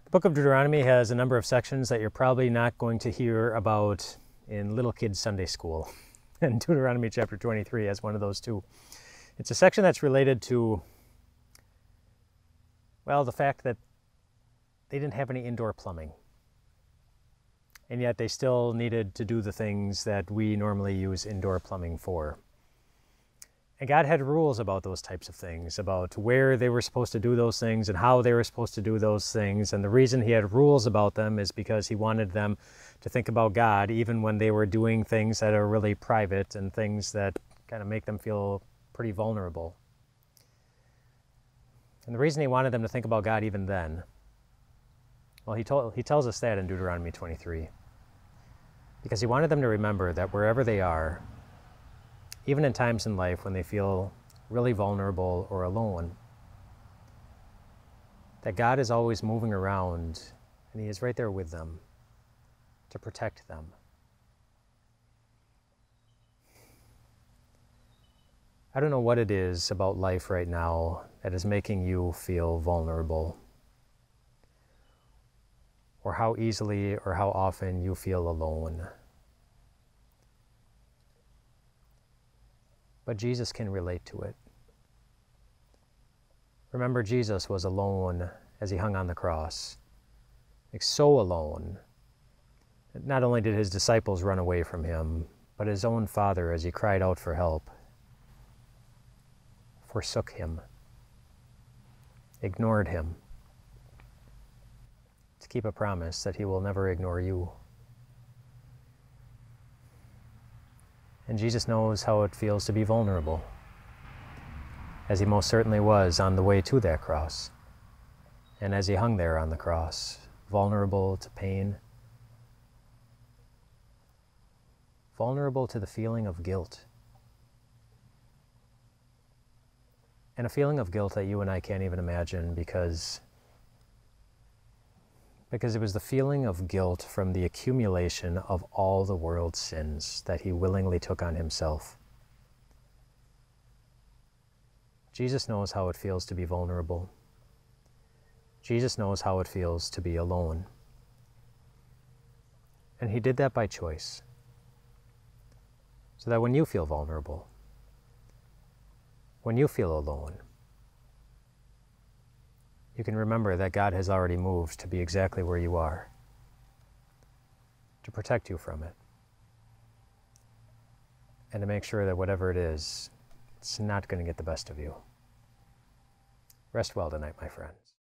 The book of Deuteronomy has a number of sections that you're probably not going to hear about in little kids' Sunday school. And Deuteronomy chapter 23 has one of those too. It's a section that's related to, well, the fact that they didn't have any indoor plumbing. And yet they still needed to do the things that we normally use indoor plumbing for. And God had rules about those types of things, about where they were supposed to do those things and how they were supposed to do those things. And the reason he had rules about them is because he wanted them to think about God even when they were doing things that are really private and things that kind of make them feel pretty vulnerable. And the reason he wanted them to think about God even then, well, he tells us that in Deuteronomy 23. Because he wanted them to remember that wherever they are, even in times in life when they feel really vulnerable or alone, that God is always moving around and he is right there with them to protect them. I don't know what it is about life right now that is making you feel vulnerable, or how easily or how often you feel alone. But Jesus can relate to it. Remember, Jesus was alone as he hung on the cross. Like, so alone. Not only did his disciples run away from him, but his own Father, as he cried out for help, forsook him, ignored him, to keep a promise that he will never ignore you. And Jesus knows how it feels to be vulnerable, as he most certainly was on the way to that cross, and as he hung there on the cross, vulnerable to pain, vulnerable to the feeling of guilt, and a feeling of guilt that you and I can't even imagine because it was the feeling of guilt from the accumulation of all the world's sins that he willingly took on himself. Jesus knows how it feels to be vulnerable. Jesus knows how it feels to be alone. And he did that by choice. So that when you feel vulnerable, when you feel alone, you can remember that God has already moved to be exactly where you are, to protect you from it, and to make sure that whatever it is, it's not going to get the best of you. Rest well tonight, my friends.